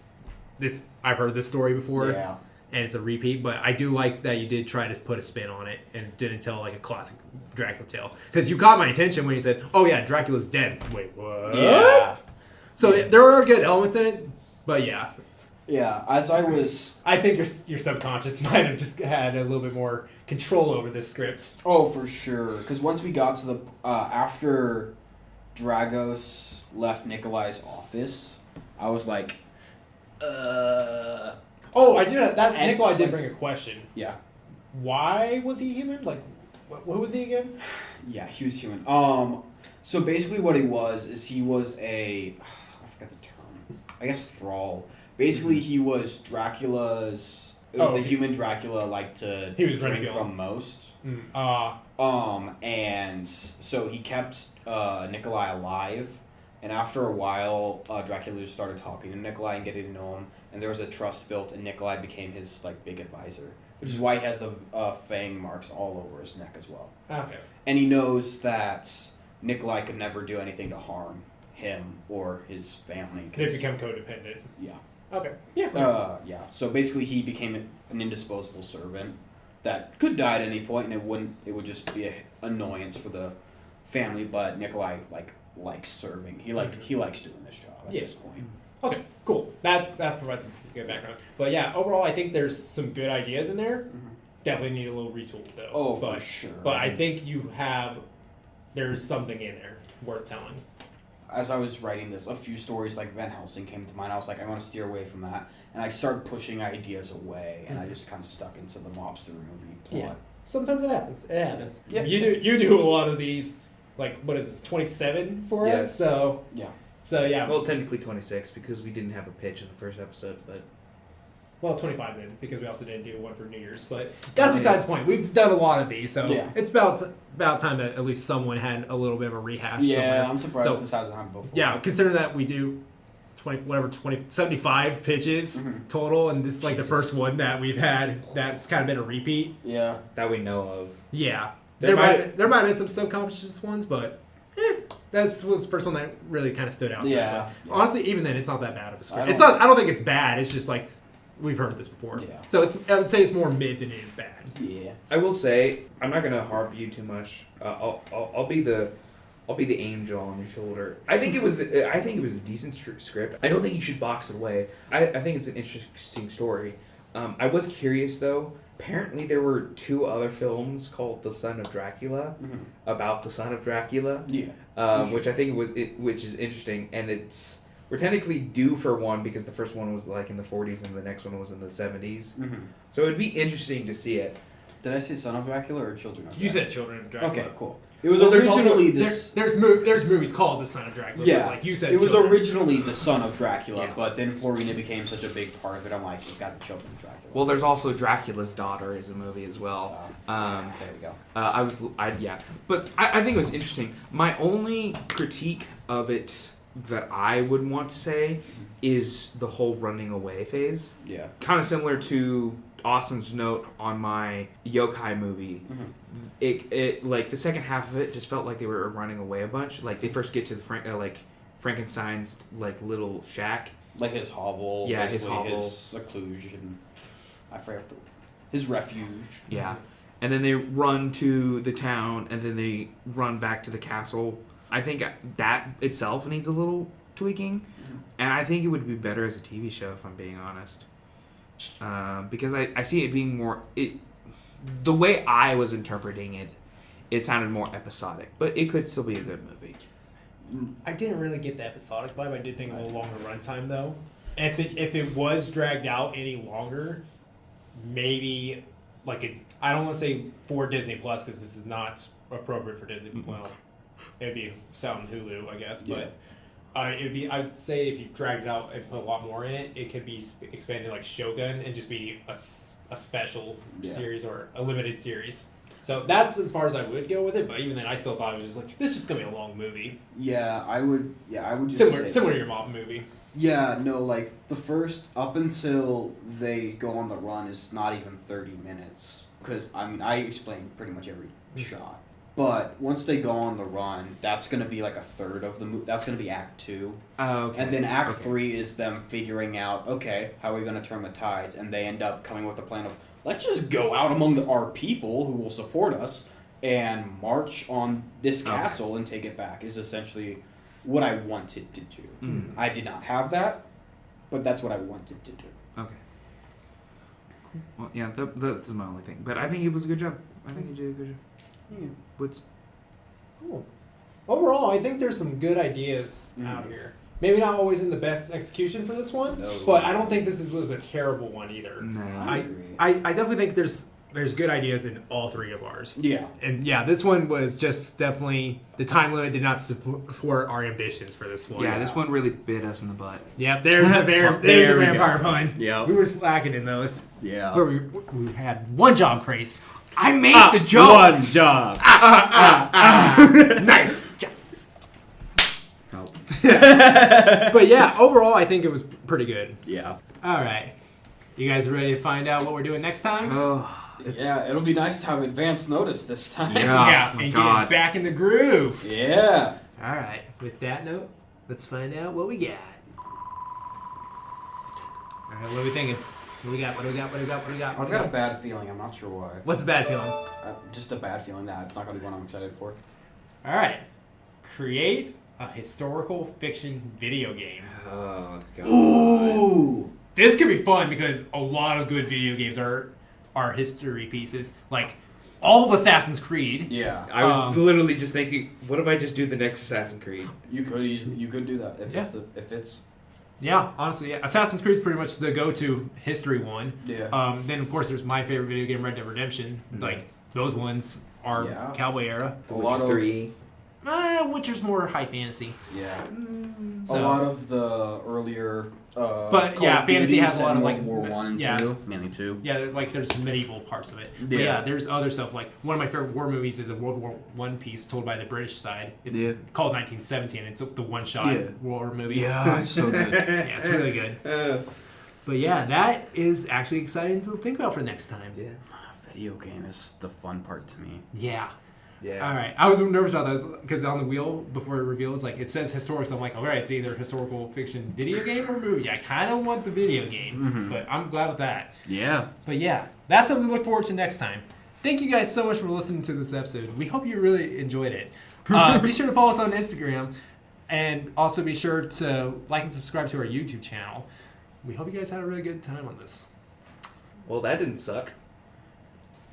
this. I've heard this story before, and it's a repeat. But I do like that you did try to put a spin on it and didn't tell like a classic Dracula tale, because you caught my attention when you said, "Oh yeah, Dracula's dead." Wait, what? Yeah. So there are good elements in it, but yeah. Yeah, as I think your subconscious might have just had a little bit more control over this script. Oh, for sure. Because once we got to the after Dragos left Nikolai's office, I was like, Oh, I did that. Nikolai did bring a question. Yeah. Why was he human? Like, what was he again? Yeah, he was human. So basically, what he was I forgot the term. I guess thrall. Basically, he was Dracula's. It was the human Dracula liked to drink from most. And so he kept Nikolai alive And after a while, Dracula just started talking to Nikolai and getting to know him, and there was a trust built, and Nikolai became his like big advisor, which is why he has the fang marks all over his neck as well. Okay. And he knows that Nikolai could never do anything to harm him or his family. They become codependent. Yeah. Okay. Yeah. Yeah. So basically, he became an indisposable servant that could die at any point, and it would just be an annoyance for the family. But Nikolai likes serving. He likes doing this job at this point. Okay, cool. That provides some good background. But yeah, overall, I think there's some good ideas in there. Mm-hmm. Definitely need a little retooled though. Oh, for sure. But I think there's something in there worth telling. As I was writing this, a few stories like Van Helsing came to mind. I was like, I want to steer away from that, and I started pushing ideas away, and I just kind of stuck into the mobster movie plot. Yeah. Sometimes it happens. It happens. Yeah. You do a lot of these. Like, what is this? 27 for us. So yeah. So yeah. Well, technically 26 because we didn't have a pitch in the first episode, but. Well, 25 then, because we also didn't do one for New Year's, but that's besides the point. We've done a lot of these, so it's about time that at least someone had a little bit of a rehash. Yeah, somewhere. I'm surprised this hasn't happened before. Yeah, consider that we do 75 pitches total, and this is like the first one that we've had that's kind of been a repeat. Yeah. That we know of. Yeah. There might have been some subconscious ones, but that was the first one that really kind of stood out. Yeah. Honestly, even then, it's not that bad of a script. I don't think it's bad. It's just like, we've heard this before. Yeah. So I would say it's more mid than it is bad. Yeah. I will say I'm not gonna harp you too much. I'll be the angel on your shoulder. I think it was a decent script. I don't think you should box it away. I think it's an interesting story. I was curious though. Apparently there were 2 other films called The Son of Dracula about the Son of Dracula. Yeah. Which I think which is interesting, and we're technically due for one because the first one was like in the 40s and the next one was in the 70s. So it would be interesting to see it. Did I say Son of Dracula or Children of Dracula? You said Children of Dracula. Okay, cool. It was originally there's movies called The Son of Dracula. Yeah, like you said, it was Children. Originally The Son of Dracula, but then Florina became such a big part of it. I'm like, it's got to be Children of Dracula. Well, there's also Dracula's Daughter is a movie as well. There we go. But I think it was interesting. My only critique of it that I would want to say is the whole running away phase. Yeah. Kind of similar to Austin's note on my yokai movie. It like the second half of it just felt like they were running away a bunch. Like they first get to the Frankenstein's like little shack, like his hovel. Yeah, his hovel, his seclusion. I forgot his refuge. Yeah, and then they run to the town, and then they run back to the castle. I think that itself needs a little tweaking, and I think it would be better as a TV show if I'm being honest. Because I see it being more the way I was interpreting it, it sounded more episodic, but it could still be a good movie. I didn't really get the episodic vibe. I did think a little longer runtime though. If it was dragged out any longer, maybe I don't want to say for Disney Plus because this is not appropriate for Disney. Well, it'd be sound Hulu, I guess, but. It'd be. I'd say if you dragged it out and put a lot more in it, it could be expanded like Shogun and just be a special series or a limited series. So that's as far as I would go with it. But even then, I still thought it was just like this is just gonna be a long movie. Yeah, I would. Yeah, I would just similar to your mob movie. Yeah, no, like the first up until they go on the run is not even 30 minutes because I explained pretty much every shot. But once they go on the run, that's going to be like a third of the movie. That's going to be Act 2. Oh, okay. And then Act 3 is them figuring out, okay, how are we going to turn the tides? And they end up coming with a plan of, let's just go out among our people who will support us and march on this castle and take it back is essentially what I wanted to do. I did not have that, but that's what I wanted to do. Okay. Cool. Well, yeah, that's my only thing. But I think it was a good job. I think you did a good job. Yeah. What's cool. Overall, I think there's some good ideas out here. Maybe not always in the best execution for this one, but I don't think this was a terrible one either. No, I agree. I definitely think there's good ideas in all 3 of ours. Yeah. And yeah, this one was just definitely the time limit did not support our ambitions for this one. Yeah, this one really bit us in the butt. Yeah, there's the vampire pun. Yeah. We were slacking in those. Yeah. Where we had one job, Krais. I made the joke. One job. Nice job. Help. But yeah, overall, I think it was pretty good. Yeah. All right. You guys ready to find out what we're doing next time? Oh, Yeah, it'll be nice to have advance notice this time. Yeah. and my get God. back in the groove. Yeah. All right. With that note, let's find out what we got. All right, what are we thinking? What do we got? What do we got? What do we got? What do we got? I've got a bad feeling. I'm not sure why. What's the bad feeling? Just a bad feeling that it's not going to be one I'm excited for. All right. Create a historical fiction video game. Oh God. Ooh. This could be fun because a lot of good video games are history pieces. Like all of Assassin's Creed. Yeah. I was literally just thinking, what if I just do the next Assassin's Creed? You could do that if Yeah. it's Yeah, honestly, yeah. Assassin's Creed's pretty much the go-to history one. Yeah. Then of course there's my favorite video game, Red Dead Redemption. Like those ones are Yeah. cowboy era. a lot of 3. Witcher's more high fantasy. yeah. So- A lot of the earlier But, Call yeah, of fantasy Duty has a lot set of, World like, War 1 and yeah. 2, mainly 2. Yeah, there's medieval parts of it. But Yeah. yeah, there's other stuff. Like one of my favorite war movies is a World War One piece told by the British side. It's Yeah. called 1917. It's the one-shot Yeah. war movie. Yeah, it's so good. Yeah, it's really good. But yeah, that is actually exciting to think about for next time. Yeah. Video game is the fun part to me. Yeah. Yeah. All right. I was nervous about that because on the wheel before it reveals, like it says historic. So I'm like, all right, it's either historical fiction video game or movie. I kind of want the video game, but I'm glad with that. Yeah. But yeah, that's what we look forward to next time. Thank you guys so much for listening to this episode. We hope you really enjoyed it. Be sure to follow us on Instagram, and also be sure to like and subscribe to our YouTube channel. We hope you guys had a really good time on this. Well, that didn't suck.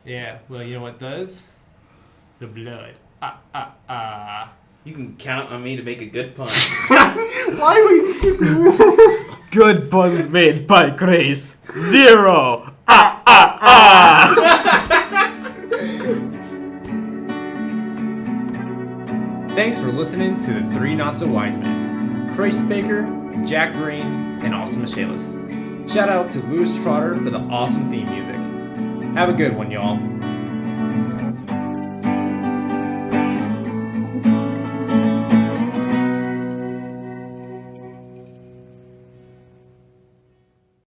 Yeah. Well, you know what does? The blood. You can count on me to make a good pun. Why would you do this? Good puns made by Krais. 0. Thanks for listening to the Three Not So Wise Men. Krais Baker, Jack Green, and Austin Michaelis. Shout out to Louis Trotter for the awesome theme music. Have a good one, y'all.